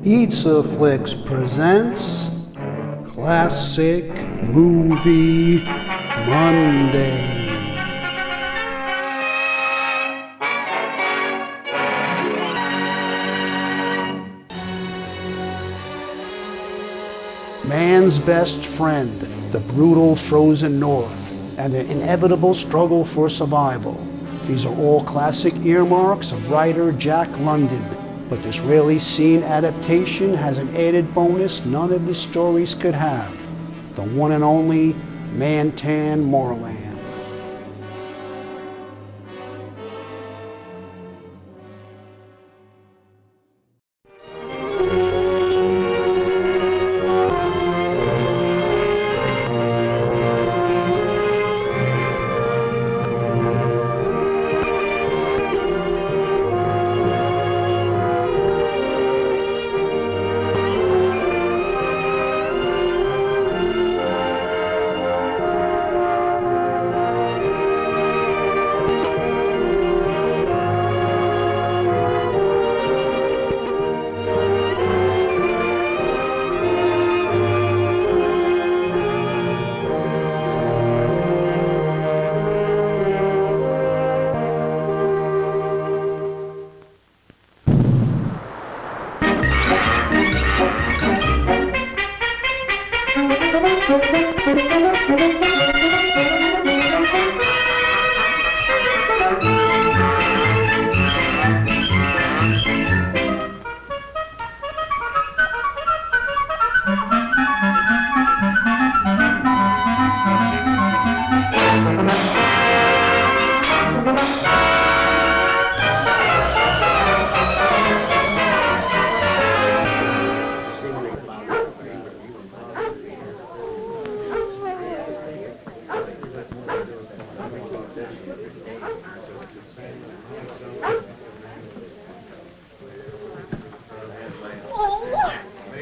Pizza Flicks presents Classic Movie Monday. Man's best friend, the brutal frozen North, and the inevitable struggle for survival. These are all classic earmarks of writer Jack London. But this rarely seen adaptation has an added bonus none of the stories could have. The one and only Mantan Moreland.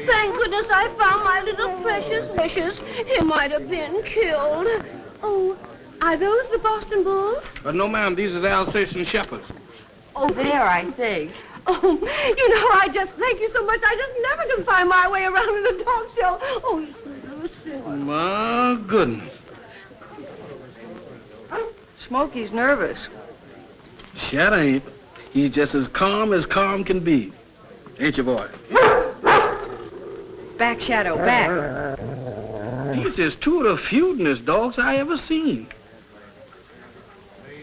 Thank goodness I found my little precious. He might have been killed. Oh, are those the Boston Bulls? No, ma'am. These are the Alsatian Shepherds. Over there, I think. Oh, I just thank you so much. I just never can find my way around in a dog show. Oh, My goodness. Smokey's nervous. Shadow ain't. He's just as calm can be. Ain't you, boy? Back, Shadow, back. These is two of the feudingest dogs I ever seen.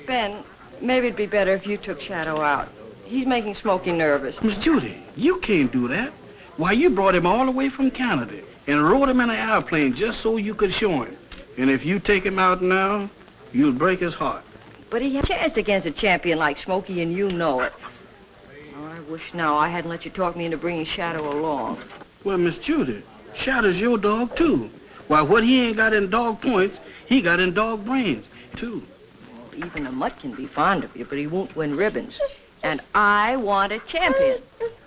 Ben, maybe it'd be better if you took Shadow out. He's making Smokey nervous. Miss Judy, you can't do that. Why, you brought him all the way from Canada and rode him in an airplane just so you could show him. And if you take him out now, you'll break his heart. But he had a chance against a champion like Smokey, and you know it. Oh, I wish now I hadn't let you talk me into bringing Shadow along. Well, Miss Judy, Shadow's your dog, too. Why, what he ain't got in dog points, he got in dog brains, too. Even a mutt can be fond of you, but he won't win ribbons. And I want a champion.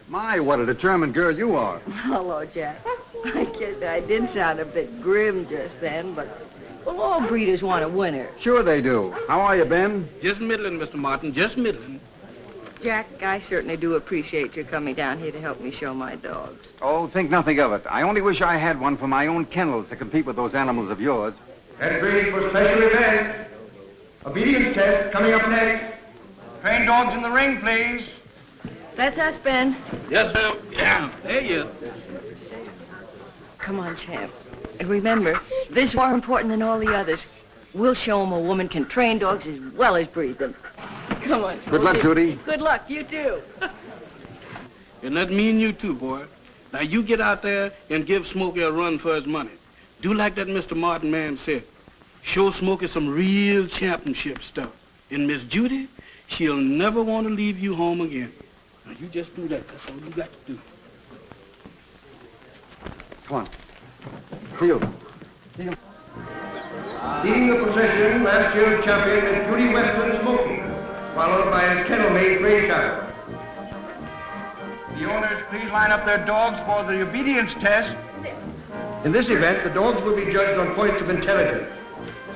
My, what a determined girl you are. Hello, Jack. I guess I did sound a bit grim just then, but well, all breeders want a winner. Sure they do. How are you, Ben? Just middling, Mr. Martin, just middling. Jack, I certainly do appreciate your coming down here to help me show my dogs. Oh, think nothing of it. I only wish I had one for my own kennels to compete with those animals of yours. Get ready for special event. Obedience test coming up next. Train dogs in the ring, please. That's us, Ben. Yes, ma'am. Yeah, there you. Come on, champ. And remember, this is more important than all the others. We'll show 'em a woman can train dogs as well as breed them. Come on, Smokey. Good luck, Judy. Good luck, you too. And that mean you too, boy. Now you get out there and give Smokey a run for his money. Do like that Mr. Martin man said. Show Smokey some real championship stuff. And Miss Judy, she'll never want to leave you home again. Now you just do that. That's all you got to do. Come on. Field. Leading the procession, last year's champion is Judy Weston Smokey, followed by his kennel-mate Gray Shadow. The owners please line up their dogs for the obedience test. In this event, the dogs will be judged on points of intelligence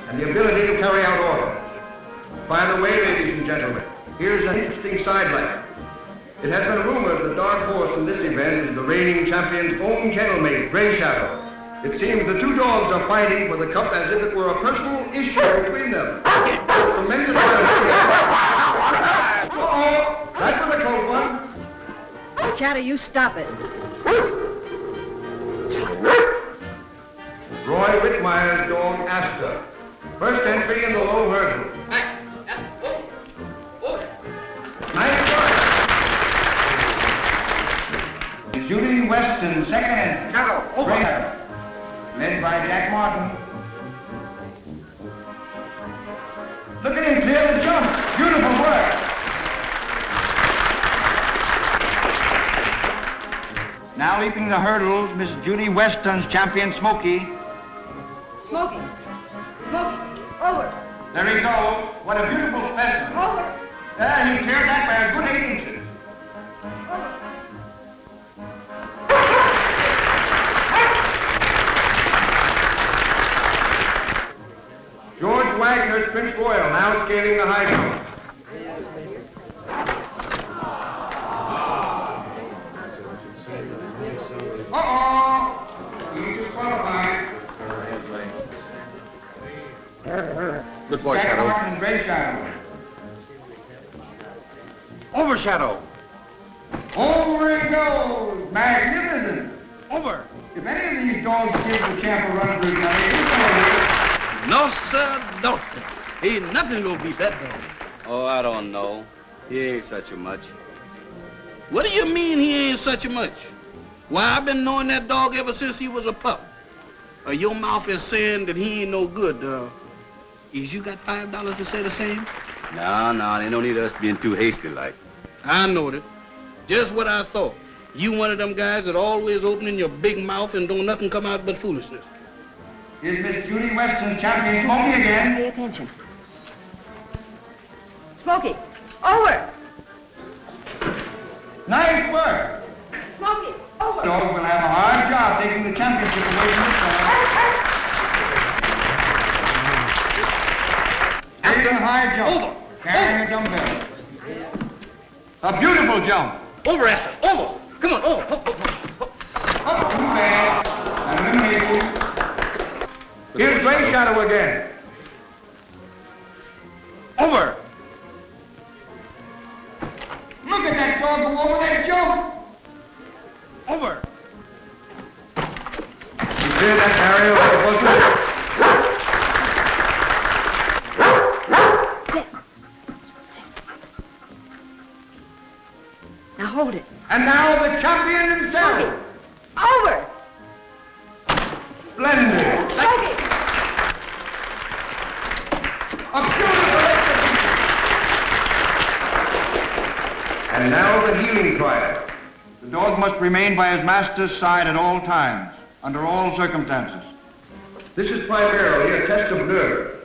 and the ability to carry out orders. By the way, ladies and gentlemen, here's an interesting sidelight. It has been rumored the dark horse in this event is the reigning champion's own kennel mate, Gray Shadow. It seems the two dogs are fighting for the cup as if it were a personal issue between them. Tremendous Uh-oh! That's for the cold one. Shadow, you stop it. Roy Whitmire's dog, Astor. First entry in the low hurdle. Nice work. Judy Weston, second entry. Shadow, over. Led by Jack Martin. Look at him clear the jump. Beautiful work. Now leaping the hurdles, Miss Judy Weston's champion, Smokey. Smokey. Smokey. Over. There he goes. What a beautiful specimen. Over. There, he cleared that by a good 8 inches. George Wagner's Prince Royal now scaling the high jump. Uh-oh! He's disqualified. Good boy, Jack Shadow. Martin and Gray Shadow. Over, Shadow. Over he goes. Magnificent. Over. If any of these dogs give the champ a run for his money, he's going to win. No, sir, no, sir. Ain't nothing gonna beat that dog. Oh, I don't know. He ain't such a much. What do you mean he ain't such a much? Why, I've been knowing that dog ever since he was a pup. Your mouth is saying that he ain't no good. Is you got $5 to say the same? No, they no need us being too hasty like. I knowed it. Just what I thought. You one of them guys that always opening your big mouth and don't nothing come out but foolishness. Here's Miss Judy Weston, champion, Smokey again. Pay attention. Smokey. Over. Nice work. Smokey. Over. Dog will have a hard job taking the championship away from this fellow. Taking a high jump. Over. Carrying a dumbbell. A beautiful jump. Over, Esther. Over. Come on, over. Oh, too bad. An elimination. Here's Gray Shadow again. Over. Look at that dog go over that jump. Over. You clear that barrier with the buzzer? Now hold it. And now the champion himself. Over. Splendid. Smokey. A beautiful execution. And now the healing trial. The dog must remain by his master's side at all times, under all circumstances. This is primarily a test of nerve.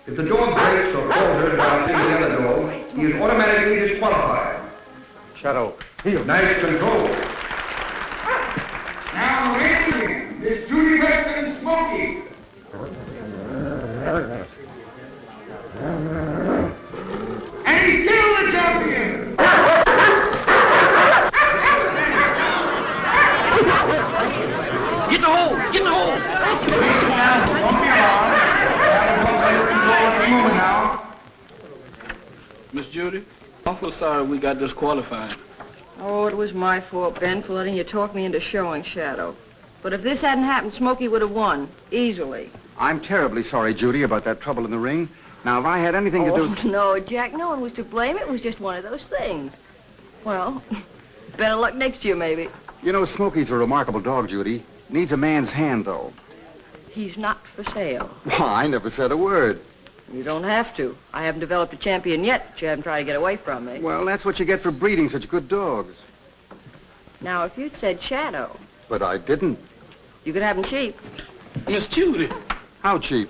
If the dog breaks or falters while seeing the other dog, he is automatically disqualified. Shadow. Nice control. Now, ladies, Miss Judy Weston and Smokey. And he's still the champion. Get the hole. Get the hole. Don't be alarmed. Now. Miss Judy, awful sorry we got disqualified. Oh, it was my fault, Ben, for letting you talk me into showing Shadow. But if this hadn't happened, Smokey would have won, easily. I'm terribly sorry, Judy, about that trouble in the ring. Now, if I had anything to do... Oh, no, Jack, no one was to blame. It was just one of those things. Well, better luck next year, maybe. You know, Smokey's a remarkable dog, Judy. Needs a man's hand, though. He's not for sale. Well, I never said a word. You don't have to. I haven't developed a champion yet that you haven't tried to get away from me. Well, that's what you get for breeding such good dogs. Now, if you'd said Shadow, But I didn't. you could have him cheap. Miss Judy. How cheap?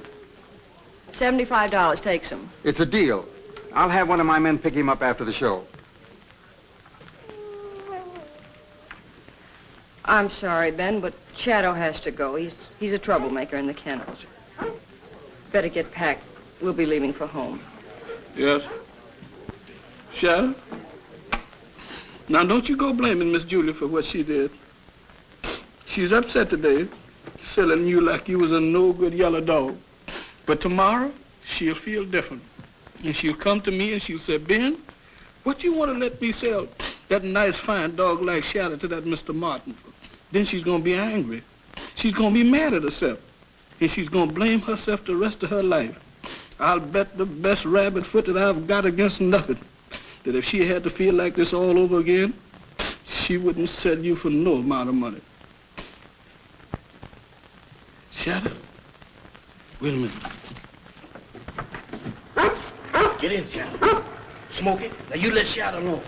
$75 takes him. It's a deal. I'll have one of my men pick him up after the show. I'm sorry, Ben, but Shadow has to go. He's a troublemaker in the kennels. Better get packed. We'll be leaving for home. Yes. Shadow? Now, don't you go blaming Miss Julie for what she did. She's upset today, selling you like you was a no-good yellow dog. But tomorrow, she'll feel different. And she'll come to me and she'll say, Ben, what you want to let me sell that nice, fine dog like Shadow to that Mr. Martin for? Then she's going to be angry. She's going to be mad at herself. And she's going to blame herself the rest of her life. I'll bet the best rabbit foot that I've got against nothing, that if she had to feel like this all over again, she wouldn't sell you for no amount of money. Shadow, wait a minute. Get in, Shadow. Smokey, now you let Shadow alone.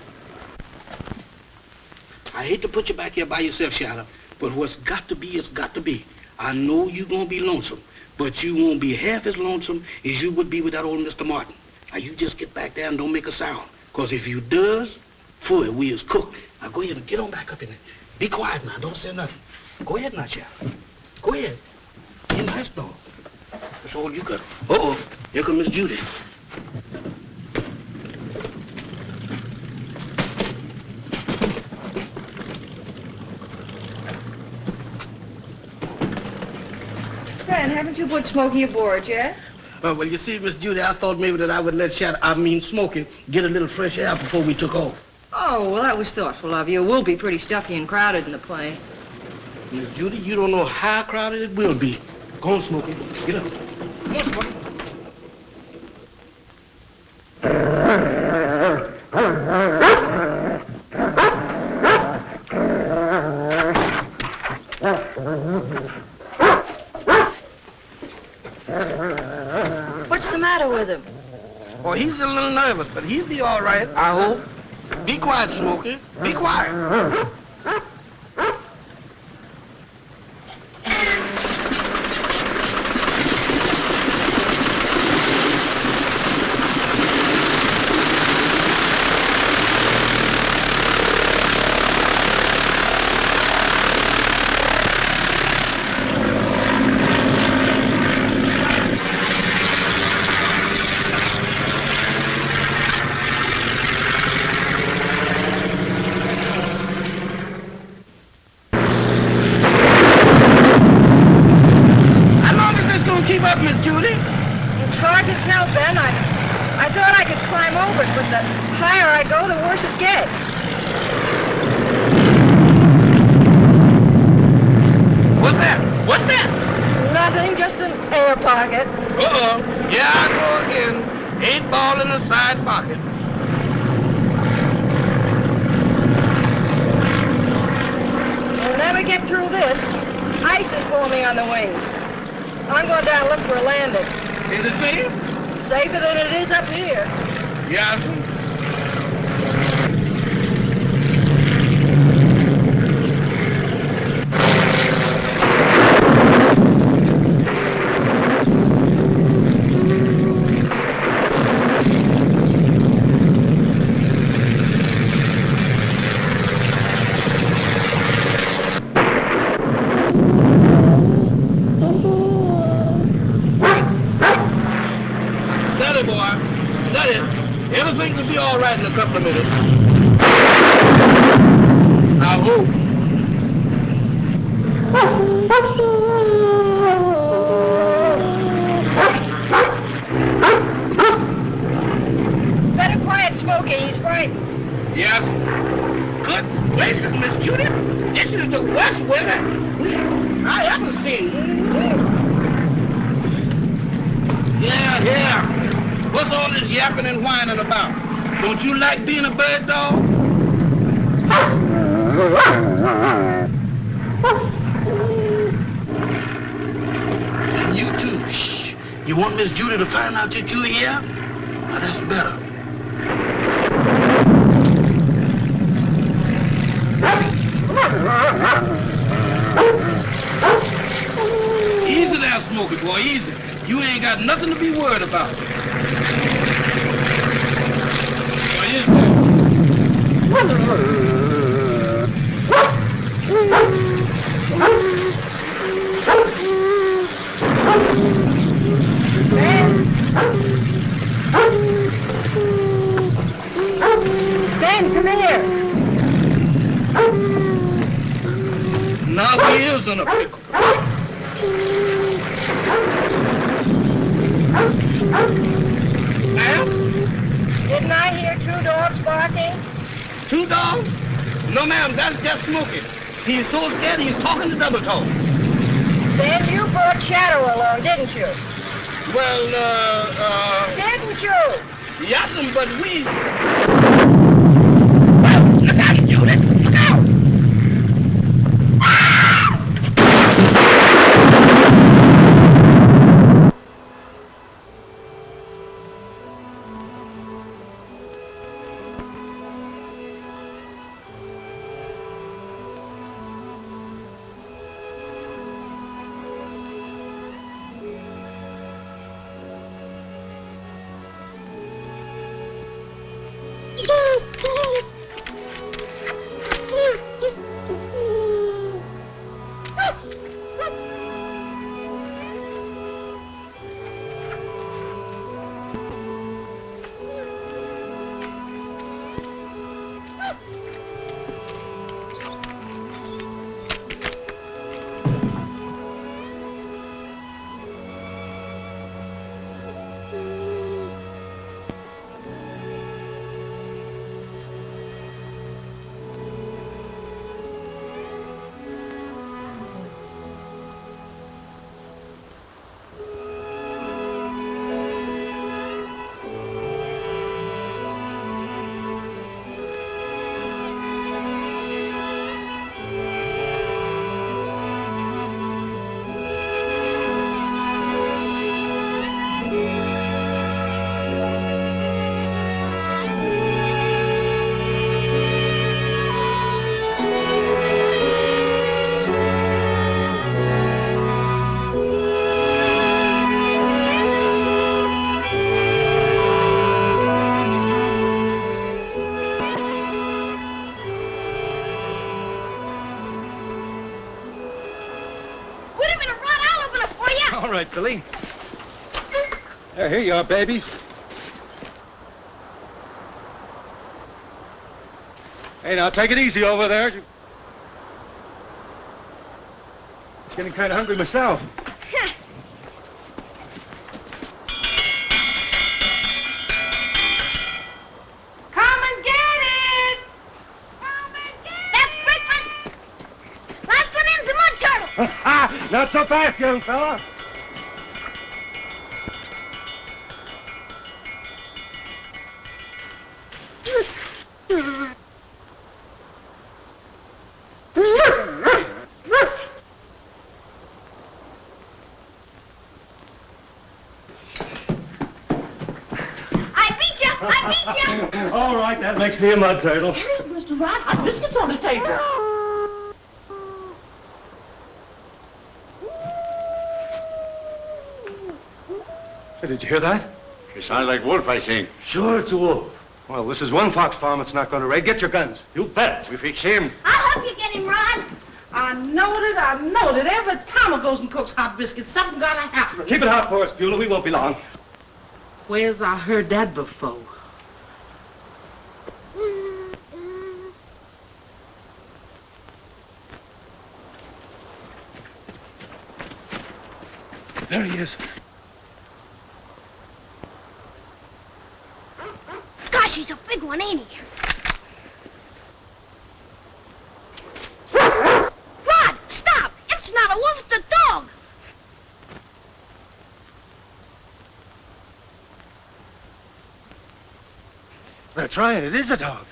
I hate to put you back here by yourself, Shadow, but what's got to be is got to be. I know you're going to be lonesome, but you won't be half as lonesome as you would be with that old Mr. Martin. Now, you just get back there and don't make a sound, because if you does, fool, we is cooked. Now, go ahead and get on back up in there. Be quiet now. Don't say nothing. Go ahead now, Shadow. Go ahead. Be a nice dog. That's all you got. Uh-oh. Here comes Miss Judy. Ben, haven't you put Smokey aboard yet? Well, you see, Miss Judy, I thought maybe that I would let Smokey get a little fresh air before we took off. Oh, well, that was thoughtful of you. It will be pretty stuffy and crowded in the plane. Miss Judy, you don't know how crowded it will be. Go on, Smokey. Get up. Come on, Smokey. What's the matter with him? Oh, he's a little nervous, but he'll be all right, I hope. Be quiet, Smokey. Be quiet. Keep up, Miss Judy. It's hard to tell, Ben. I thought I could climb over it, but the higher I go, the worse it gets. What's that? What's that? Nothing, just an air pocket. Uh-oh. Yeah, I go again. 8 ball in the side pocket. We'll never get through this. Ice is forming on the wings. I'm going down to look for a landing. Is it safe? Safer than it is up here. Yeah, Steady, boy. Steady. Everything will be all right in a couple of minutes. I hope. Better quiet, Smokey. He's frightened. Yes. Good gracious, Miss Judy. This is the worst weather I ever seen. Yeah. What's all this yapping and whining about? Don't you like being a bird dog? And you too. Shh. You want Miss Judy to find out that you're here? Now that's better. Easy now, Smokey boy, easy. You ain't got nothing to be worried about. What is that? Ben, come here. Now here's in a pickle. Ma'am? Didn't I hear 2 dogs barking? 2 dogs? No, ma'am, that's just Smokey. He's so scared he's talking to Double Toe. Then you brought Shadow along, didn't you? Well, Didn't you? yes'm, but we... Look out, Judith! Look out! All right, Billy. There, here you are, babies. Hey, now, take it easy over there. I'm getting kind of hungry myself. Come and get it! Come and get it! That's breakfast! Let's put in some mud turtle! Not so fast, young fella. All right, that makes me a mud turtle. Mr. Rod, hot biscuits on the table. Hey, did you hear that? She sounded like Wolf, I think. Sure, it's a wolf. Well, this is one fox farm it's not going to raid. Get your guns. You bet. We fix him. I'll help you get him, Rod. I know that every time I goes and cooks hot biscuits, something gotta happen. Keep it hot for us, Beulah. We won't be long. Where's I heard that before? There he is. Gosh, he's a big one, ain't he? Rod, stop! It's not a wolf, it's a dog! That's right, it is a dog.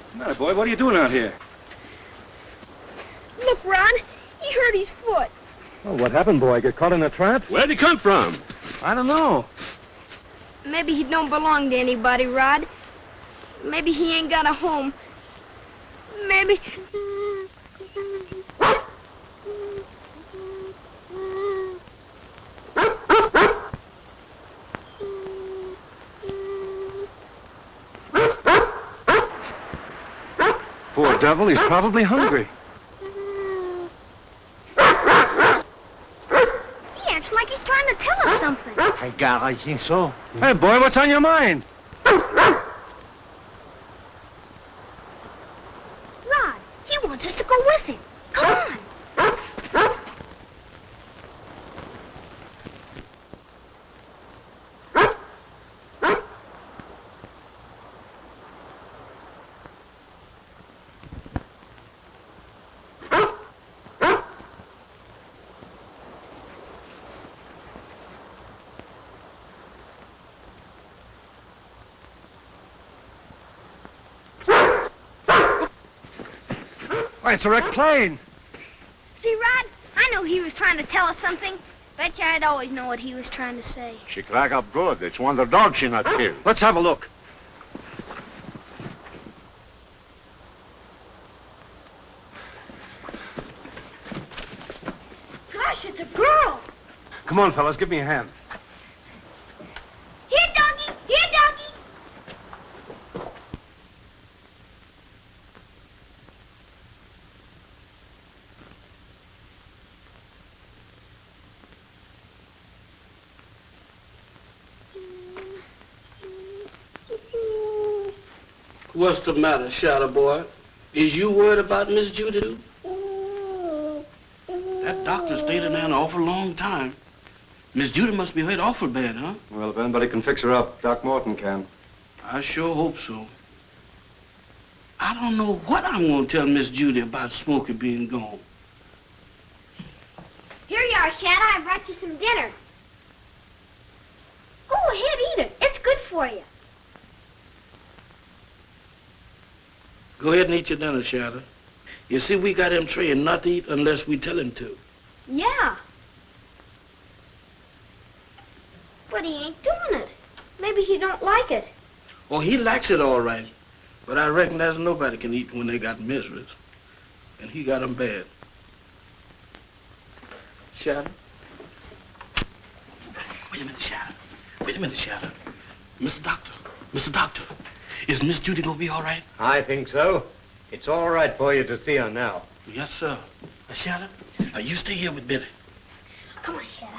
What's the matter, boy? What are you doing out here? Look, Rod, he hurt his foot. Oh, what happened, boy? Get caught in a trap? Where'd he come from? I don't know. Maybe he don't belong to anybody, Rod. Maybe he ain't got a home. Maybe... Poor devil, he's probably hungry. He acts like he's trying to tell us something. Hey, God, I think so. Hey, boy, what's on your mind? Rod, he wants us to go with him. Come on. Why, it's a wrecked plane. See, Rod, I knew he was trying to tell us something. Bet you I'd always know what he was trying to say. She crack up good. It's one of the dogs she not killed. Let's have a look. Gosh, it's a girl. Come on, fellas, give me a hand. Here, doggy. Here, doggy. What's the matter, Shadow Boy? Is you worried about Miss Judy? That doctor stayed in there an awful long time. Miss Judy must be hurt awful bad, huh? Well, if anybody can fix her up, Doc Morton can. I sure hope so. I don't know what I'm going to tell Miss Judy about Smokey being gone. Here you are, Shadow. I brought you some dinner. Go ahead, eat it. It's good for you. Go ahead and eat your dinner, Shadow. You see, we got him trained not to eat unless we tell him to. Yeah. But he ain't doing it. Maybe he don't like it. Oh, he likes it all right. But I reckon there's nobody can eat when they got miseries. And he got 'em bad. Shadow? Wait a minute, Shadow. Wait a minute, Shadow. Mr. Doctor. Mr. Doctor. Is Miss Judy gonna be all right? I think so. It's all right for you to see her now. Yes, sir. Shadow, you stay here with Billy. Come on, Shadow.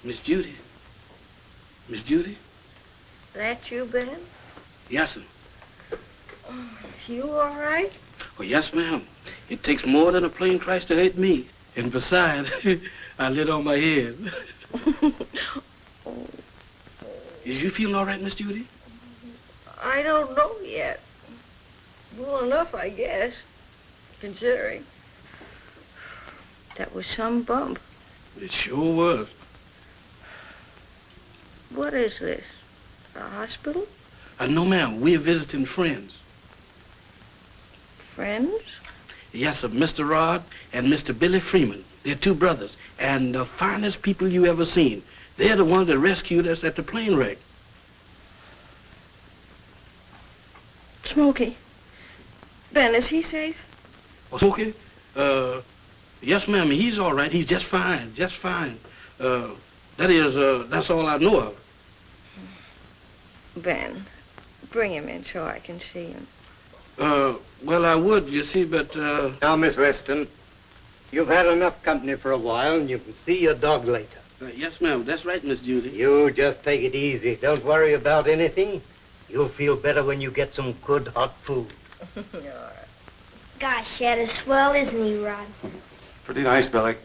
Miss Judy. Miss Judy? That you, Ben? Yes, sir. You all right? Oh, yes, ma'am. It takes more than a plane crash to hurt me. And besides, I lit on my head. Is you feeling all right, Miss Judy? I don't know yet. Well enough, I guess, considering. That was some bump. It sure was. What is this? A hospital? No, ma'am. We're visiting friends. Friends? Yes, sir. Mr. Rod and Mr. Billy Freeman. They're two brothers, and the finest people you ever seen. They're the ones that rescued us at the plane wreck. Smokey. Ben, is he safe? Oh, Smokey? Yes, ma'am. He's all right. He's just fine. Just fine. That's all I know of. Ben, bring him in so I can see him. Well, I would, you see, but, Now, Miss Weston, you've had enough company for a while, and you can see your dog later. Yes, ma'am. That's right, Miss Judy. You just take it easy. Don't worry about anything. You'll feel better when you get some good hot food. Gosh, Shadow's swell, isn't he, Rod? Pretty nice, Billy.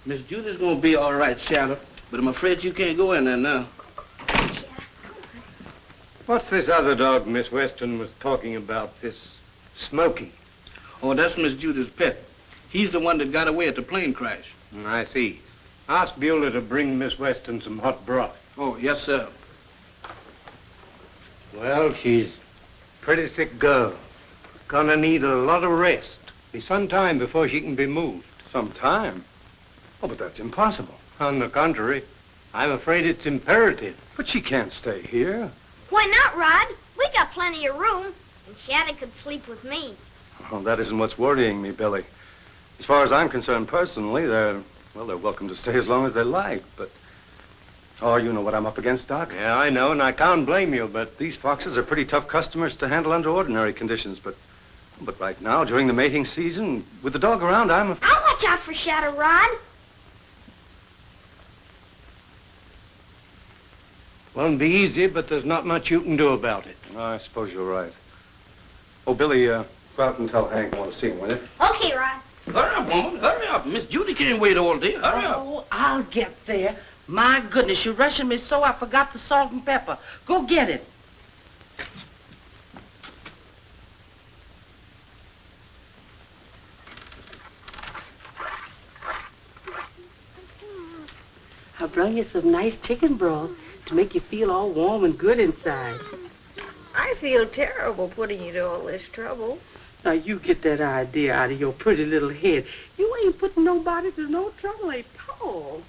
Miss Judy's gonna be all right, Shadow, but I'm afraid you can't go in there now. What's this other dog Miss Weston was talking about, this Smokey? Oh, that's Miss Judy's pet. He's the one that got away at the plane crash. I see. Ask Beulah to bring Miss Weston some hot broth. Oh, yes, sir. Well, she's a pretty sick girl. Gonna need a lot of rest. Be some time before she can be moved. Some time? Oh, but that's impossible. On the contrary, I'm afraid it's imperative. But she can't stay here. Why not, Rod? We got plenty of room, and Shadow could sleep with me. Oh, that isn't what's worrying me, Billy. As far as I'm concerned personally, they're welcome to stay as long as they like, but Oh, you know what I'm up against, Doc. Yeah, I know, and I can't blame you, but These foxes are pretty tough customers to handle under ordinary conditions, but right now, during the mating season, with the dog around, I'll watch out for Shadow Rod. won't be easy, but there's not much you can do about it. I suppose you're right. Oh, Billy, go out and tell Hank I want to see him, will you? Okay, Rod. Hurry up, woman. Hurry up. Miss Judy can't wait all day. Hurry up. Oh, I'll get there. My goodness, you're rushing me so I forgot the salt and pepper. Go get it. I brought you some nice chicken broth to make you feel all warm and good inside. I feel terrible putting you to all this trouble. Now, you get that idea out of your pretty little head. You ain't putting nobody to no trouble at all.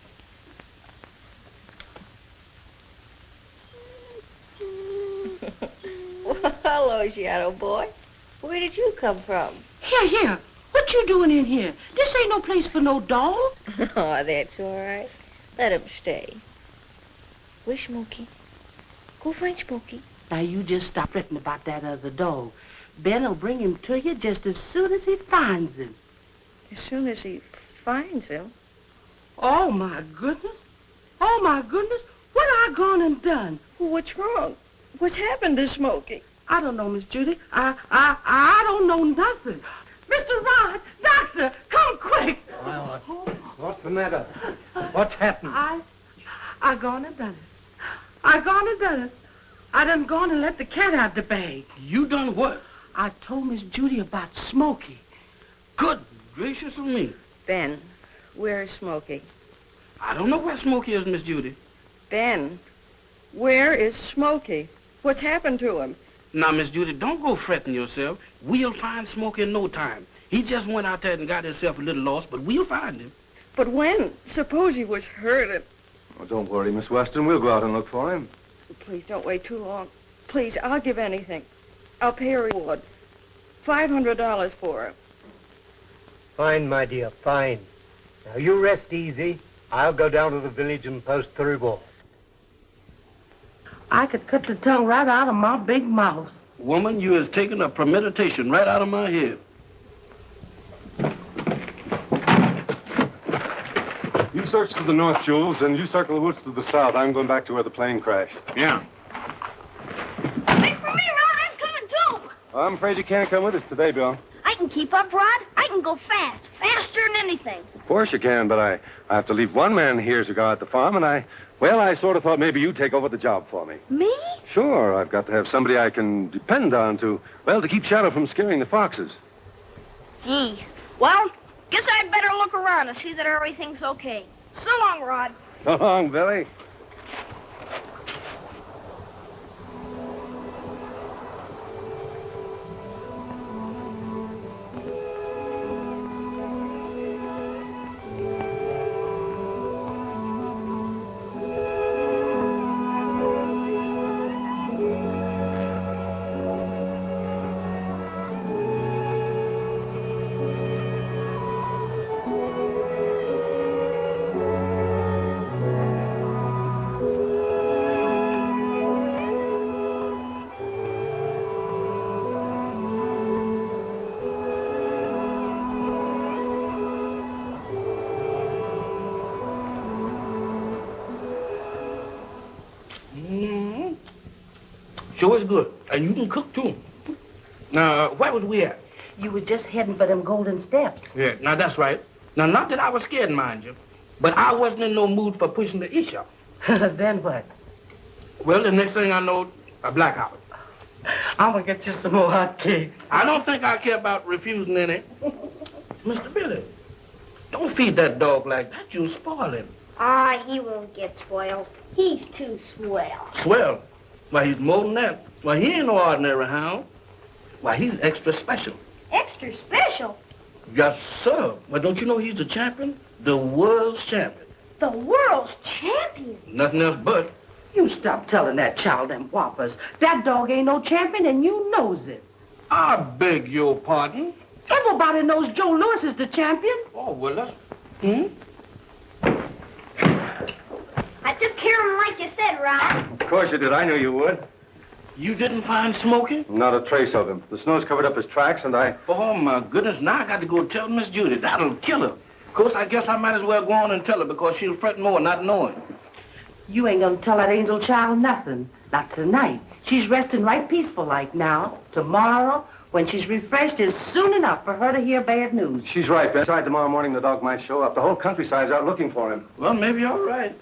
Well, hello, Shadow Boy. Where did you come from? Here. What you doing in here? This ain't no place for no dog. Oh, that's all right. Let him stay. Where's Smokey? Go find Smokey. Now, you just stop fretting about that other dog. Ben'll bring him to you just as soon as he finds him. As soon as he finds him. Oh, my goodness. Oh, my goodness. What I gone and done? Well, what's wrong? What's happened to Smokey? I don't know, Miss Judy. I don't know nothing. Mr. Rod, doctor, come quick. Well, what's the matter? What's happened? I gone and done it. I done gone and let the cat out the bag. You done what? I told Miss Judy about Smokey. Good gracious of me. Ben, where's Smokey? I don't know where Smokey is, Miss Judy. Ben, where is Smokey? What's happened to him? Now, Miss Judy, don't go fretting yourself. We'll find Smokey in no time. He just went out there and got himself a little lost, but we'll find him. But when? Suppose he was hurt and... Oh, don't worry, Miss Weston. We'll go out and look for him. Please don't wait too long. Please, I'll give anything. I'll pay a reward. $500 for her. Fine, my dear, fine. Now, you rest easy. I'll go down to the village and post the reward. I could cut the tongue right out of my big mouth. Woman, you is taking a premeditation right out of my head. You search to the north, Jules, and you circle the woods to the south. I'm going back to where the plane crashed. Yeah. Wait for me, Rod. I'm coming too. I'm afraid you can't come with us today, Bill. I can keep up, Rod. I can go fast. Faster than anything. Of course you can, but I have to leave one man here to go out the farm, and I sort of thought maybe you'd take over the job for me. Me? Sure, I've got to have somebody I can depend on to keep Shadow from scaring the foxes. Gee. Well, guess I'd better look around and see that everything's okay. So long, Rod. So long, Billy. Sure is good. And you can cook, too. Now, where was we at? You were just heading for them golden steps. Yeah, now that's right. Now, not that I was scared, mind you, but I wasn't in no mood for pushing the issue. Then what? Well, the next thing I know, a blackout. I'm gonna get you some more hot cakes. I don't think I care about refusing any. Mr. Billy, don't feed that dog like that. You'll spoil him. Ah, he won't get spoiled. He's too swell. Swell. Why, he's more than that. Why, he ain't no ordinary hound. Why, he's extra special. Extra special. Yes, sir. Well, don't you know he's the champion? The world's champion. The world's champion. Nothing else but. You stop telling that child them whoppers. That dog ain't no champion, and you knows it. I beg your pardon. Everybody knows Joe Louis is the champion. Oh, well, that's... I took care of him like you said, Rod. Of course you did. I knew you would. You didn't find Smokey? Not a trace of him. The snow's covered up his tracks, and I... Oh, my goodness. Now I got to go tell Miss Judy. That'll kill her. Of course, I guess I might as well go on and tell her because she'll fret more not knowing. You ain't gonna tell that angel child nothing. Not tonight. She's resting right peaceful like now. Tomorrow, when she's refreshed, is soon enough for her to hear bad news. She's right, Bess. Besides, tomorrow morning the dog might show up. The whole countryside's out looking for him. Well, maybe you're right.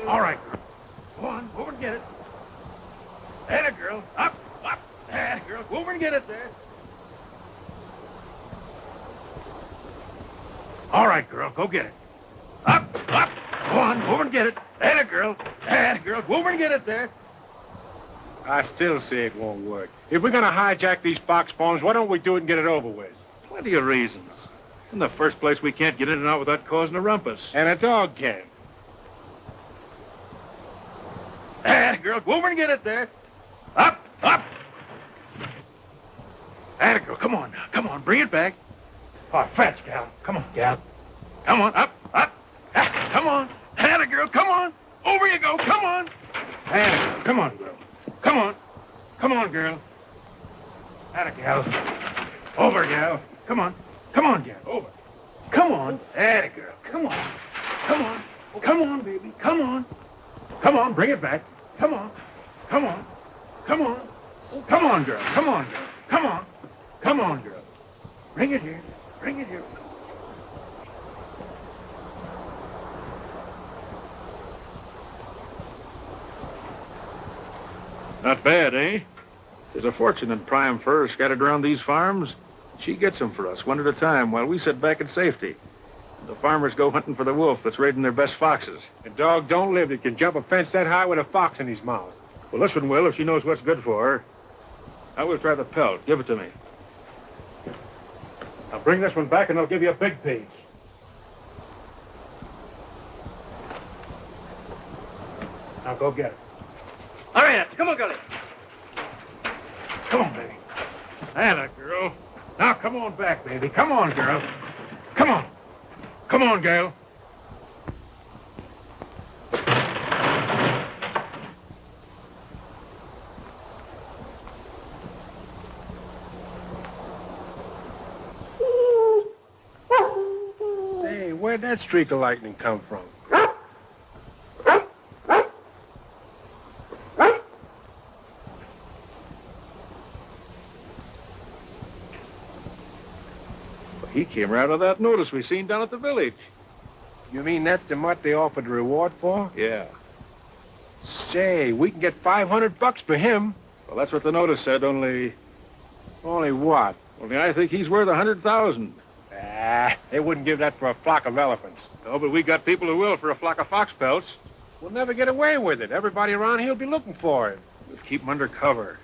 All right, girl. Go on, over and get it. Atta girl. Up, up. Atta girl. Go over and get it there. All right, girl. Go get it. Up, up. Go on, over and get it. Atta girl. Atta girl. Go over and get it there. I still say it won't work. If we're gonna hijack these box bombs, why don't we do it and get it over with? Plenty of reasons. In the first place, we can't get in and out without causing a rumpus. And a dog can. Atta girl. Go over and get it there. Up, up. Atta girl. Come on now. Come on. Bring it back. Oh, fetch, gal. Come on, gal. Come on. Up, up. Ah, come on. Atta girl. Come on. Over you go. Come on. Atta girl. Come on, girl. Come on. Come on, girl. Atta gal. Over, gal. Come on. Come on, gal. Over. Come on. Atta girl. Come on. Come on. Come on, baby. Come on. Come on. Bring it back. Come on. Come on. Come on. Come on, girl. Come on, girl. Come on. Come on, girl. Bring it here. Bring it here. Not bad, eh? There's a fortune in prime furs scattered around these farms. She gets them for us, one at a time, while we sit back in safety. The farmers go hunting for the wolf that's raiding their best foxes. A dog don't live that can jump a fence that high with a fox in his mouth. Well, this one will if she knows what's good for her. I will try the pelt. Give it to me. I'll bring this one back and I'll give you a big piece. Now go get it. Hurry up. Come on, girlie. Come on, baby. Atta, girl. Now, come on back, baby. Come on, girl. Come on. Come on, girl. Say, where'd that streak of lightning come from? He came right out of that notice we seen down at the village. You mean that's the mutt they offered the reward for? Yeah. Say, we can get $500 for him. Well, that's what the notice said, only what? Only I think he's worth 100,000. They wouldn't give that for a flock of elephants. No, but we got people who will for a flock of fox pelts. We'll never get away with it. Everybody around here will be looking for it. We'll keep him under cover.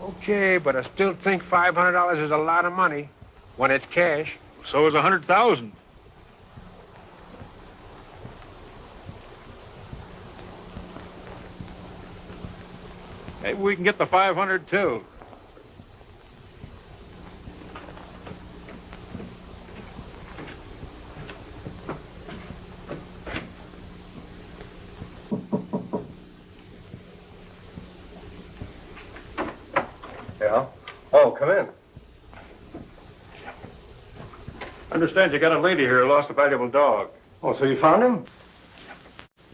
Okay, but I still think $500 is a lot of money when it's cash. So is 100,000. Maybe we can get the 500 too. Yeah? Oh, come in. Understand you got a lady here who lost a valuable dog. Oh, so you found him?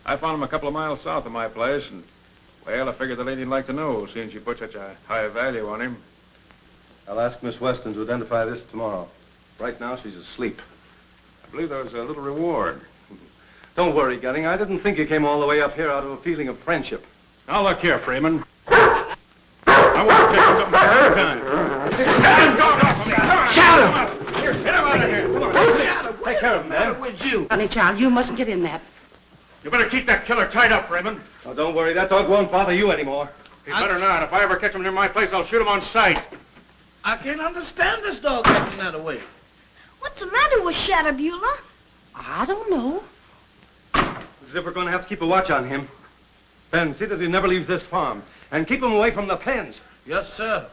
I found him a couple of miles south of my place, and, well, I figured the lady'd like to know, seeing she put such a high value on him. I'll ask Miss Weston to identify this tomorrow. Right now, she's asleep. I believe there was a little reward. Don't worry, Gunning. I didn't think you came all the way up here out of a feeling of friendship. Now, look here, Freeman. I want to tell you something every time. Shout him! Here, get him out of here. Come on. Take care of him, man. With you. Honey, child, you mustn't get in that. You better keep that killer tied up, Freeman. Oh, don't worry. That dog won't bother you anymore. He better not. If I ever catch him near my place, I'll shoot him on sight. I can't understand this dog acting that way. What's the matter with Shadow Beulah? I don't know. Zip, we're going to have to keep a watch on him. Ben, see that he never leaves this farm. And keep him away from the pens. Yes, sir.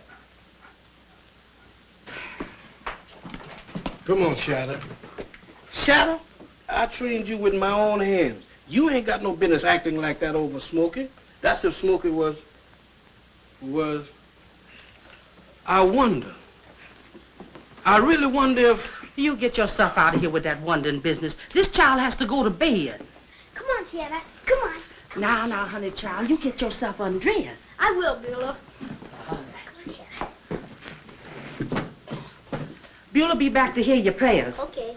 Come on, Shadow. Shadow, I trained you with my own hands. You ain't got no business acting like that over Smokey. That's if Smokey was... I wonder. I really wonder if... You get yourself out of here with that wondering business. This child has to go to bed. Come on, Shadow. Come on. Now, honey, child, you get yourself undressed. I will, Beulah. Beulah be back to hear your prayers. Okay.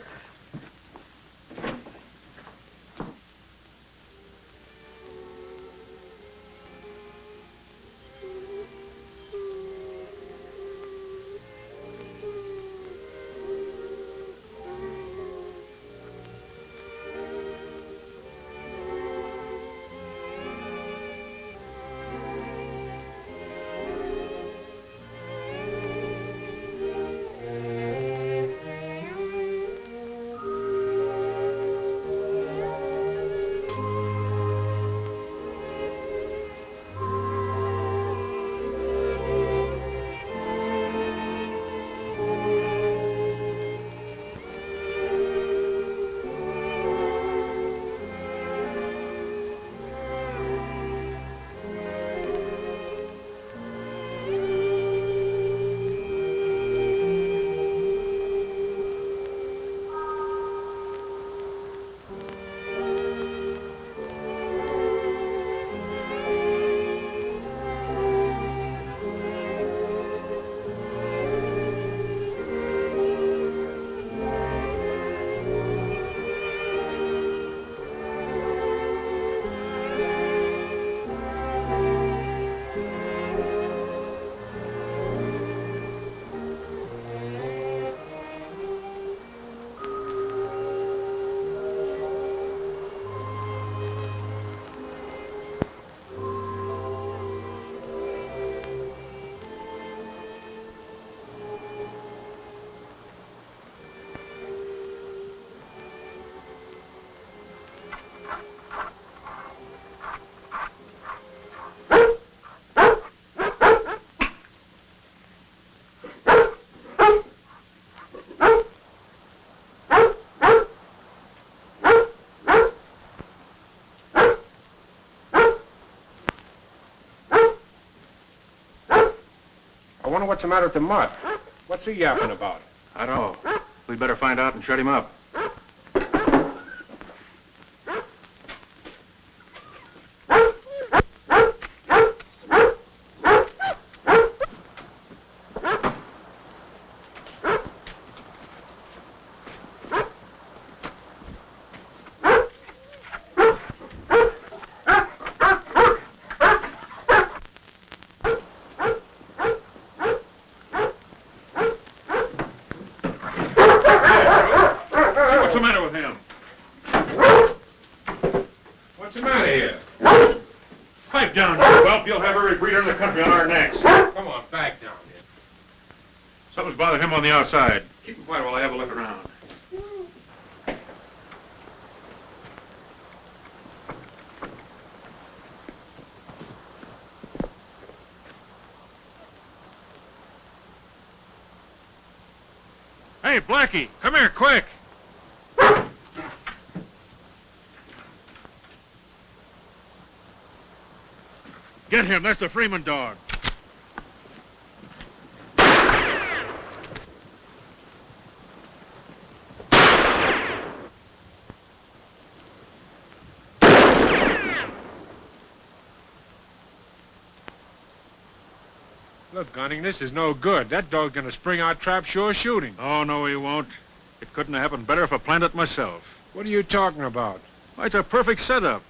I wonder what's the matter with the mutt. What's he yapping about? I don't know. We'd better find out and shut him up. you'll have every breeder in the country on our necks. Come on, back down here. Something's bothering him on the outside. Keep him quiet while I have a look around. Hey, Blackie, come here, quick. Get him, that's the Freeman dog. Look, Gunning, this is no good. That dog's gonna spring our trap sure shooting. Oh, no, he won't. It couldn't have happened better if I planned it myself. What are you talking about? Why, it's a perfect setup.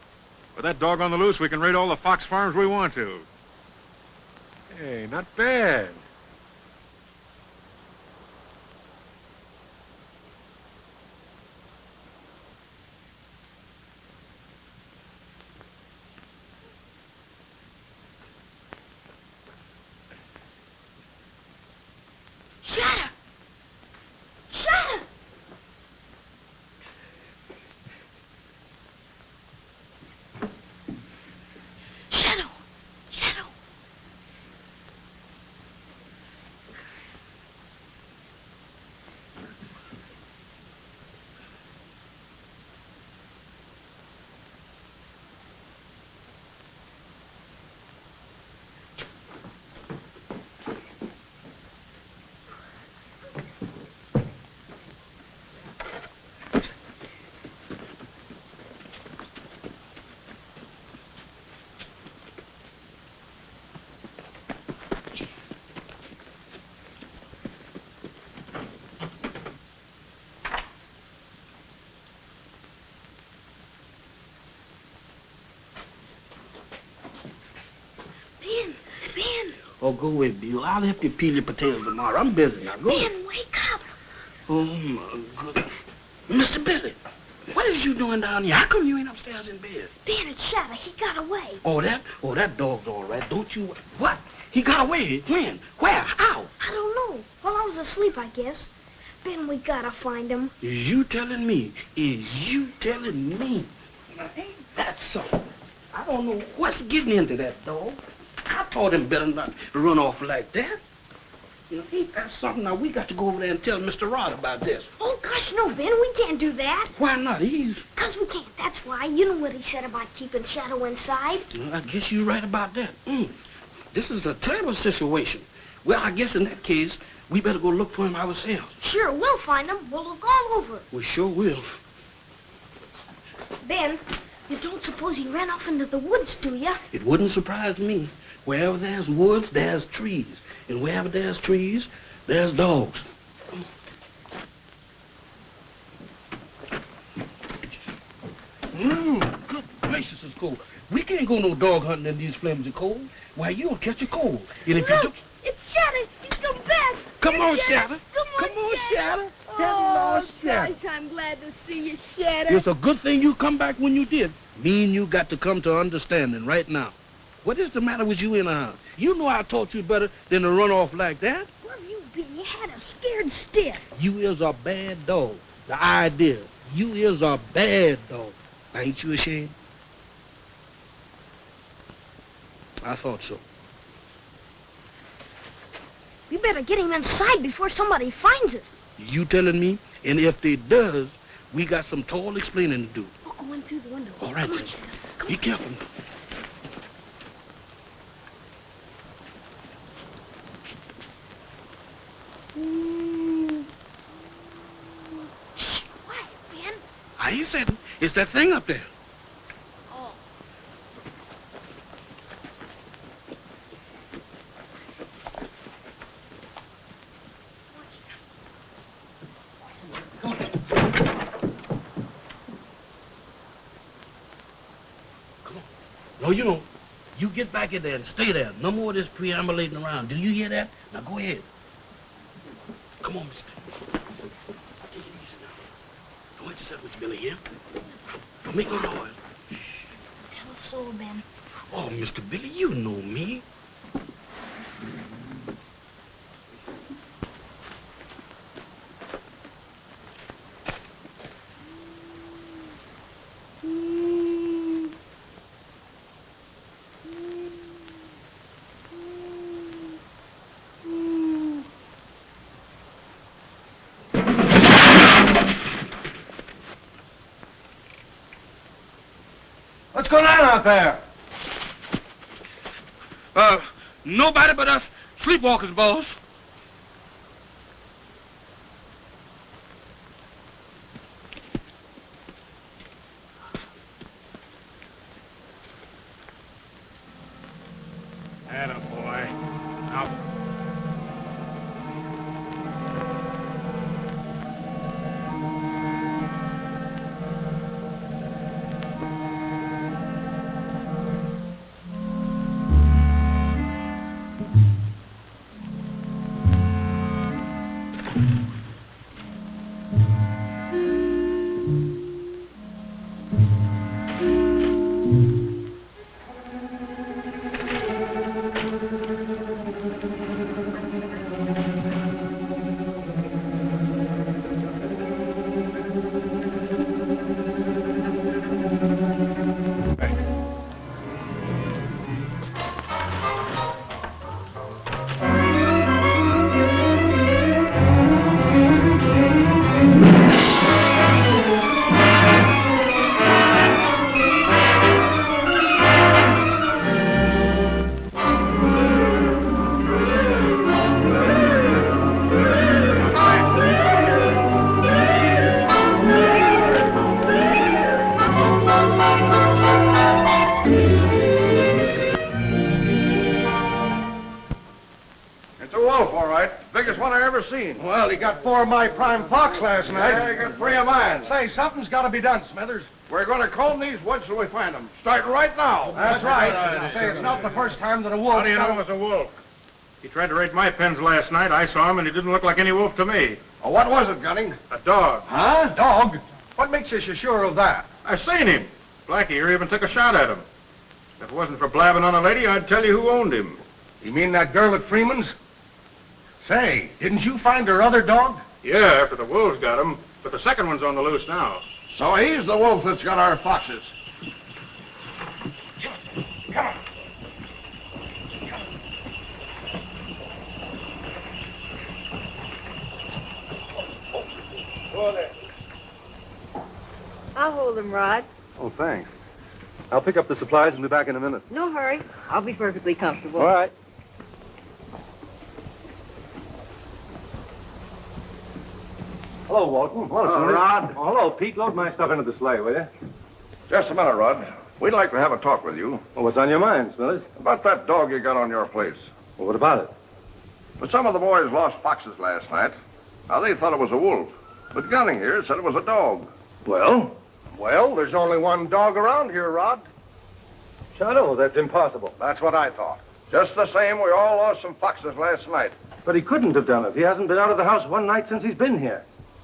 With that dog on the loose, we can raid all the fox farms we want to. Hey, not bad. Shadow! Shadow! Shadow! Shadow! Ben! Oh, go away, Bill. I'll help you peel your potatoes tomorrow. I'm busy now. Go ahead. Ben, wake up! Oh, my goodness. Mr. Billy, what is you doing down here? How come you ain't upstairs in bed? Ben, it's Shadow. He got away. Oh, that dog's all right. Don't you... What? He got away? When? Where? How? I don't know. While I was asleep, I guess. Ben, we gotta find him. Is you telling me? Is you telling me? Now, ain't that so? I don't know what's getting into that dog. I told him better not run off like that. You know, ain't that something? Now, we got to go over there and tell Mr. Rod about this. Oh, gosh, no, Ben. We can't do that. Why not? He's... 'Cause we can't. That's why. You know what he said about keeping Shadow inside. Well, I guess you're right about that. This is a terrible situation. Well, I guess in that case, we better go look for him ourselves. Sure, we'll find him. We'll look all over. We sure will. Ben, you don't suppose he ran off into the woods, do you? It wouldn't surprise me. Wherever there's woods, there's trees. And wherever there's trees, there's dogs. Good gracious, it's cold. We can't go no dog hunting in these flimsy cold. Why, you'll catch a cold. And if you do... It's Shadow. He's come back. Come on, Shadow. Come on, Shadow. Hello, Shadow. Gosh, I'm glad to see you, Shadow. It's a good thing you come back when you did. Me and you got to come to understanding right now. What is the matter with you anyhow? You know I taught you better than to run off like that. Where have you been? You had us scared stiff. You is a bad dog. The idea. You is a bad dog. Ain't you ashamed? I thought so. We better get him inside before somebody finds us. You telling me? And if they does, we got some tall explaining to do. We'll go in through the window. All right, Come then. on, Shadow. Come Be on. careful. Shh, quiet, Ben. I ain't said it. It's that thing up there. Oh. No, you don't. You get back in there and stay there. No more of this preambulating around. Do you hear that? Now go ahead. Come on, mister. Take it easy now. Don't hurt yourself with your belly here. Don't make no noise. Tell us all, Ben. Oh, Mr. Billy, you know me. What's going on out there? Nobody but us sleepwalkers, boss. Attaboy. Now, It's a wolf, all right. Biggest one I ever seen. Well, he got 4 of my prime fox last night. Yeah, he got 3 of mine. Say, something's got to be done, Smithers. We're going to comb these woods till we find them. Starting right now. That's right. Say, it's not the first time that a wolf... how do you know it was a wolf? He tried to raid my pens last night. I saw him, and he didn't look like any wolf to me. Oh, what was it, Gunning? A dog. Huh? Dog? What makes you so sure of that? I seen him. Blackie here even took a shot at him. If it wasn't for blabbing on a lady, I'd tell you who owned him. You mean that girl at Freeman's? Say, didn't you find her other dog? Yeah, after the wolves got him, but the second one's on the loose now. So he's the wolf that's got our foxes. Come on. I'll hold him, Rod. Oh, thanks. I'll pick up the supplies and be back in a minute. No hurry. I'll be perfectly comfortable. All right. Hello, Walton. Hello, Rod. Oh, hello, Pete. Load my stuff into the sleigh, will you? Just a minute, Rod. We'd like to have a talk with you. Well, what's on your mind, Smithers? About that dog you got on your place. Well, what about it? But some of the boys lost foxes last night. Now, they thought it was a wolf. But Gunning here said it was a dog. Well? Well, there's only one dog around here, Rod. Shadow, that's impossible. That's what I thought. Just the same, we all lost some foxes last night. But he couldn't have done it. He hasn't been out of the house one night since he's been here.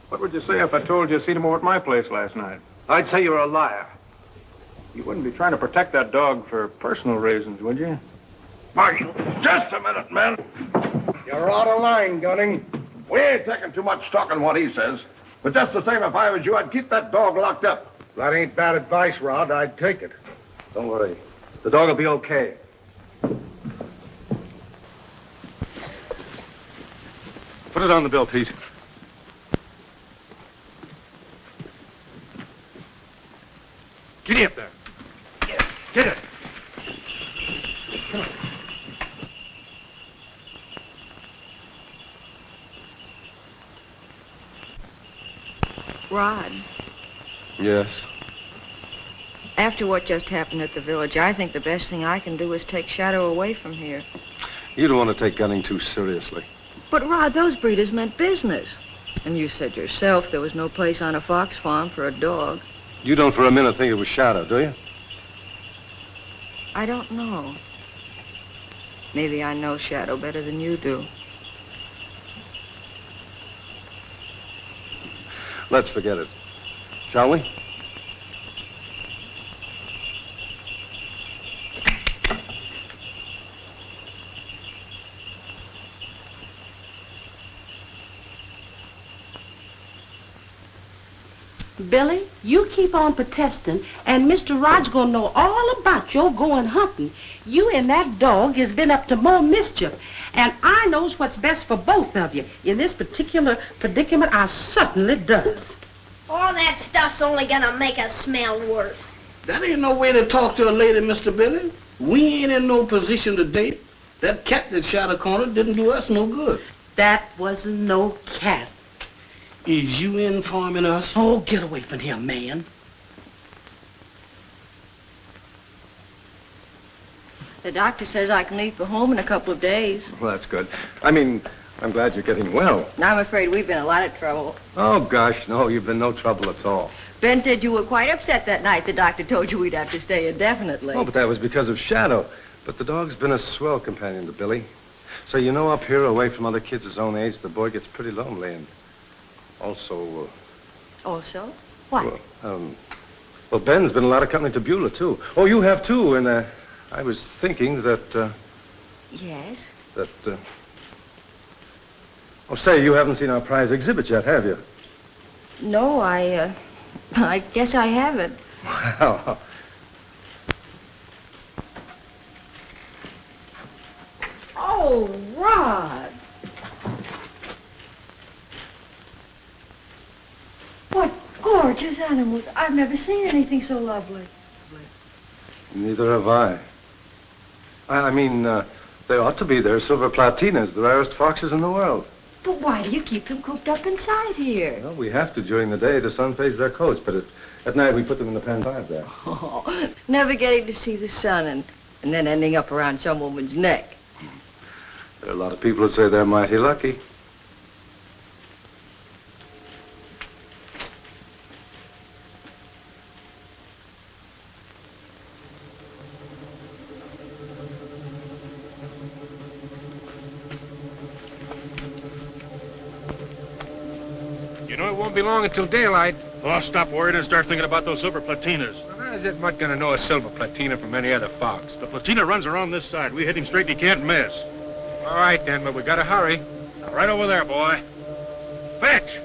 What would you say if I told you seen him over at my place last night? I'd say you're a liar. You wouldn't be trying to protect that dog for personal reasons, would you? Mark, just a minute, man. You're out of line, Gunning. We ain't taking too much stock on what he says. But just the same, if I was you, I'd keep that dog locked up. That ain't bad advice, Rod. I'd take it. Don't worry. The dog will be okay. Put it on the bill, Pete. Get up there. Get it. Come on. Rod, Yes. after what just happened at the village, I think the best thing I can do is take Shadow away from here. You don't want to take gunning too seriously. But, Rod, those breeders meant business. And you said yourself there was no place on a fox farm for a dog. You don't for a minute think it was Shadow, do you? I don't know. Maybe I know Shadow better than you do. Let's forget it. Shall we? Billy, you keep on protesting, and Mr. Rod's gonna know all about your going hunting. You and that dog has been up to more mischief, and I knows what's best for both of you. In this particular predicament, I certainly does. All that stuff's only gonna make us smell worse. That ain't no way to talk to a lady, Mr. Billy. We ain't in no position to date. That cat that shot a corner didn't do us no good. That wasn't no cat. Is you informing us? Oh, get away from him, man. The doctor says I can leave for home in a couple of days. Well, that's good. I mean, I'm glad you're getting well. I'm afraid we've been in a lot of trouble. Oh, gosh, no, you've been no trouble at all. Ben said you were quite upset that night the doctor told you we'd have to stay indefinitely. Oh, but that was because of Shadow. But the dog's been a swell companion to Billy. So, you know, up here, away from other kids his own age, the boy gets pretty lonely, and also... Also? What? Well, Ben's been a lot of company to Beulah, too. Oh, you have, too, and I was thinking that, Yes? Oh, say, you haven't seen our prize exhibit yet, have you? No, I guess I haven't. Wow. Oh, Rod. What gorgeous animals. I've never seen anything so lovely. Neither have I. I mean, they ought to be there. Silver platinas, the rarest foxes in the world. But why do you keep them cooped up inside here? Well, we have to during the day. The sun fades their coats, but at night we put them in the pen 5 there. Oh, never getting to see the sun and then ending up around some woman's neck. There are a lot of people that say they're mighty lucky. You know, it won't be long until daylight. Oh, stop worrying and start thinking about those silver platinas. Well, how is that mutt gonna know a silver platina from any other fox? The platina runs around this side. We hit him straight and he can't miss. All right, then, but we gotta hurry. Now, right over there, boy. Fetch!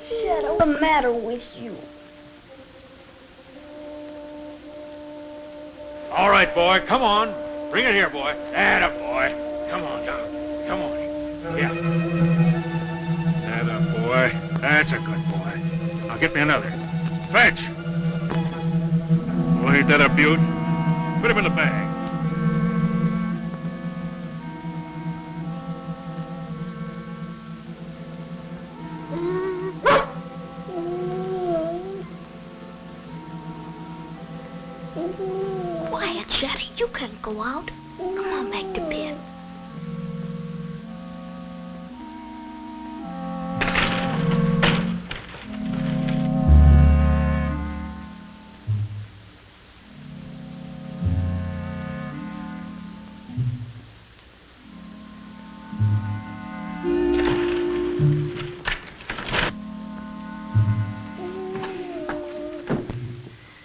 Shadow, what's the matter with you? All right, boy, come on. Bring it here, boy. Atta boy. Come on down. Come on. Yeah. Atta boy. That's a good boy. Now get me another. Fetch. Oh, ain't that a beaut? Put him in the bag. Quiet, Shadow. You can't go out. Come on back to bed.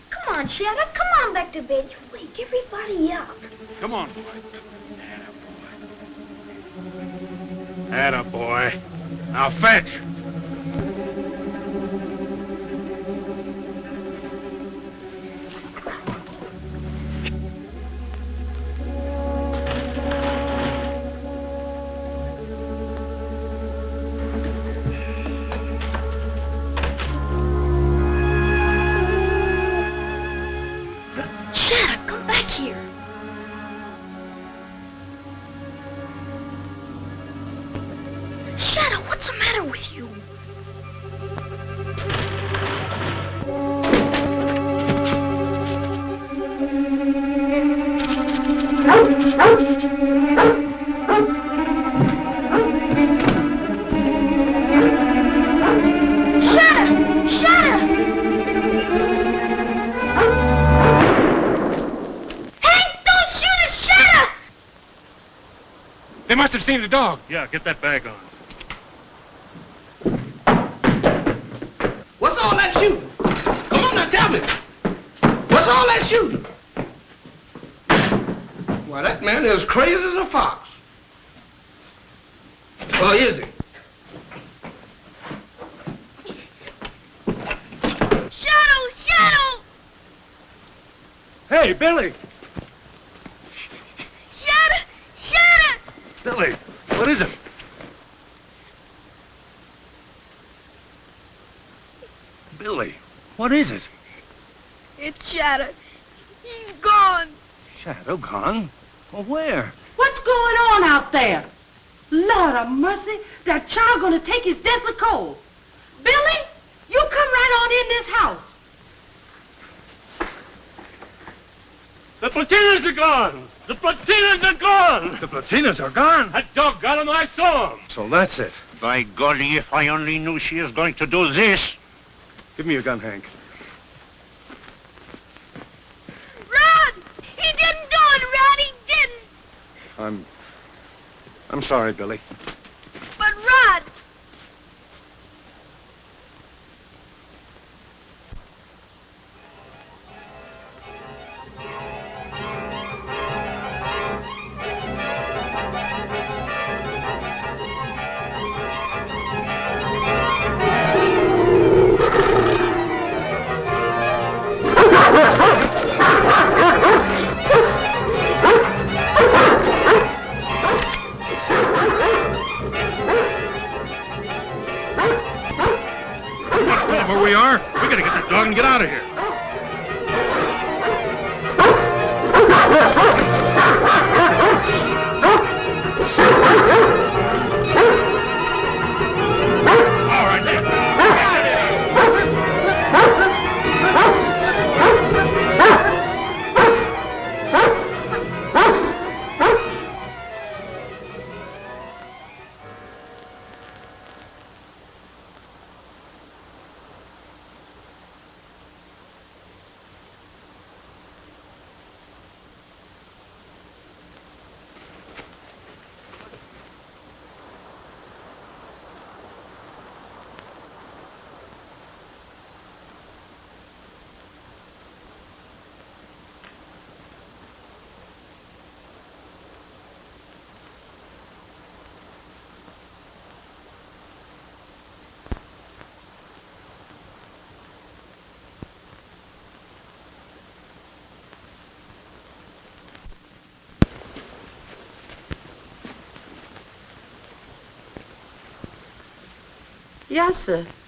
Come on, Shadow. Come on back to bed. You wake everybody up. Come on, boy. Atta boy. Now fetch. Shadow, come back here. the matter with you? They must have seen the dog. Yeah, get that bag on. What's all that shooting? Come on now, tell me. What's all that shooting? Why, that man is crazy as a fox. Or is he? Shadow! Hey, Billy! Shadow! Billy, what is it? Billy, what is it? It's Shadow. He's gone. Shadow gone? Well, where? What's going on out there? Lord of mercy, that child gonna take his deathly cold. Billy, you come right on in this house. The Platinas are gone! The Platinas are gone! The Platinas are gone? That dog got him, I saw him! So that's it. By golly, if I only knew she is going to do this! Give me your gun, Hank. Rod! He didn't do it, Rod! He didn't! I'm sorry, Billy. But Rod! Where we are, we gotta get that dog and get out of here. All right, there.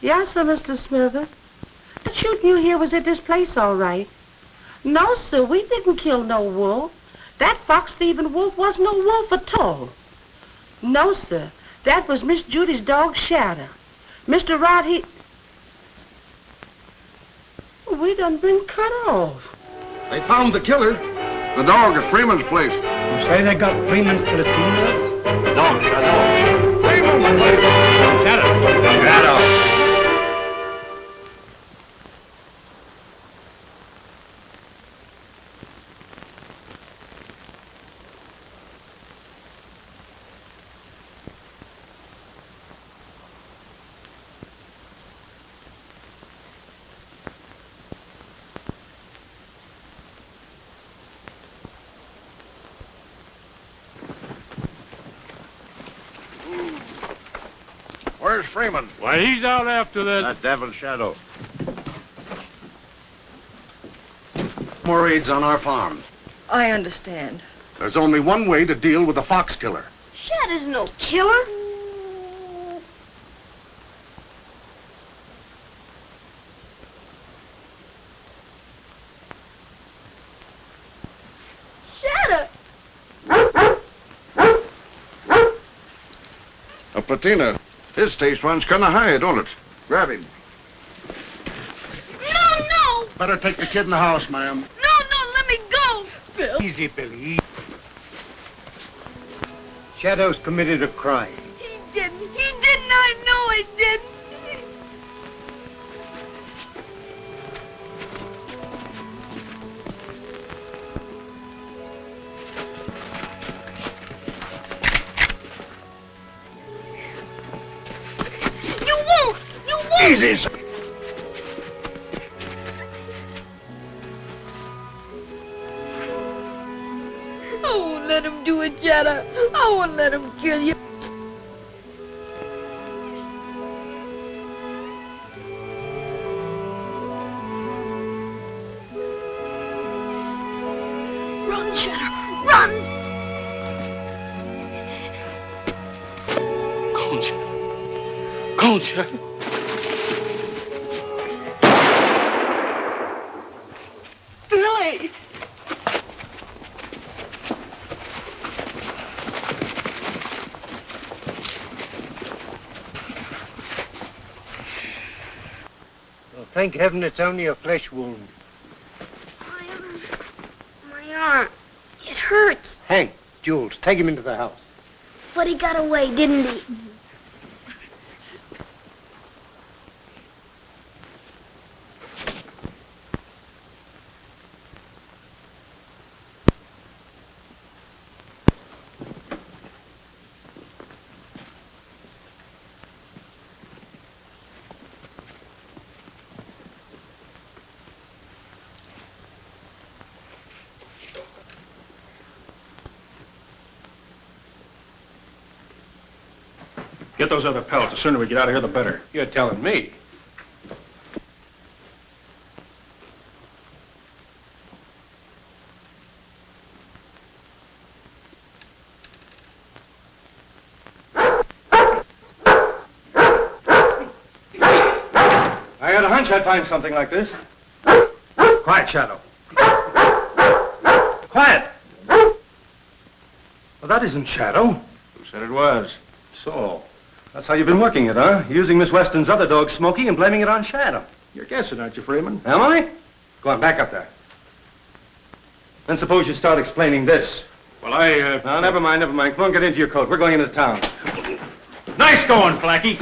Yes, sir, Mr. Smithers. The shooting you hear was at this place, all right. No, sir, we didn't kill no wolf. That fox-thieving wolf wasn't no wolf at all. No, sir, that was Miss Judy's dog, Shadow. Mr. Rod, we done been cut off. They found the killer. The dog at Freeman's place. You say they got Freeman Platinas? The dog, Shadow. Freeman's place. Shadow. Shadow. Where's Freeman? Why, he's out after That devil Shadow. More raids on our farm. I understand. There's only one way to deal with the fox killer. Shadow's no killer. Shadow! A Platina. His taste runs kind of high, don't it? Grab him. No! Better take the kid in the house, ma'am. No, let me go! Bill. Easy, Billy. Shadow's committed a crime. He didn't. I know he didn't. You won't! Easy. I won't let him do it, Shadow. I won't let him kill you. Run, Shadow, run! Go on, Shadow. Billy! Well, thank heaven it's only a flesh wound. My arm. It hurts. Hank, Jules, take him into the house. But he got away, didn't he? Get those other pellets. The sooner we get out of here, the better. You're telling me. I had a hunch I'd find something like this. Quiet, Shadow. Quiet! Well, that isn't Shadow. Who said it was? So, that's how you've been working it, huh? Using Miss Weston's other dog, Smokey, and blaming it on Shadow. You're guessing, aren't you, Freeman? Am I? Go on, back up there. Then suppose you start explaining this. Well, No, never mind. Come on, get into your coat. We're going into town. Nice going, Blackie.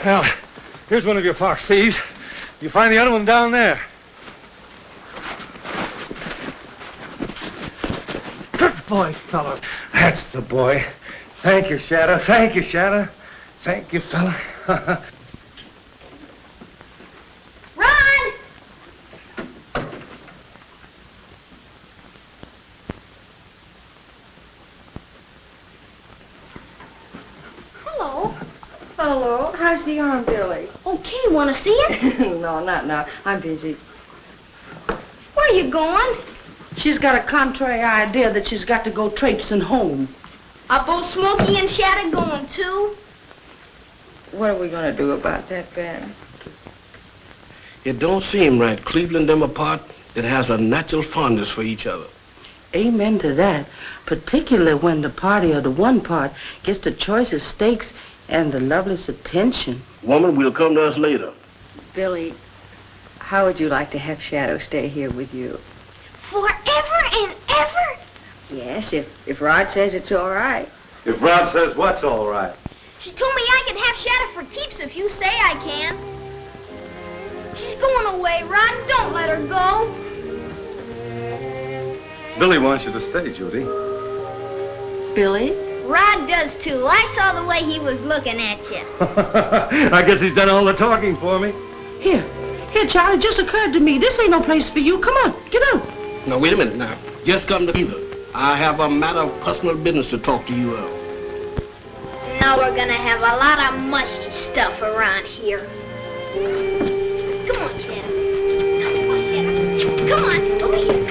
Well, here's one of your fox thieves. You find the other one down there. Good boy, fella. That's the boy. Thank you, Shadow. Thank you, Shadow. Thank you, fella. Run! Hello. Hello. How's the arm, Billy? Okay, want to see it? No, not now. I'm busy. Where you going? She's got a contrary idea that she's got to go traipsing home. Are both Smokey and Shadow going too? What are we going to do about that, Ben? It don't seem right. Cleveland them apart. It has a natural fondness for each other. Amen to that. Particularly when the party or the one part gets the choicest steaks and the loveliest attention. Woman, we'll come to us later. Billy, how would you like to have Shadow stay here with you? Forever and ever? Yes, if Rod says it's all right. If Rod says what's all right? She told me I can have Shadow for keeps if you say I can. She's going away, Rod. Don't let her go. Billy wants you to stay, Judy. Billy? Rod does too. I saw the way he was looking at you. I guess he's done all the talking for me. Here, Charlie, just occurred to me. This ain't no place for you. Come on, get out. Now, wait a minute now. Just come to either. I have a matter of personal business to talk to you of. Now we're gonna have a lot of mushy stuff around here. Come on, Shadow. Come on, Shadow. Come on, over here.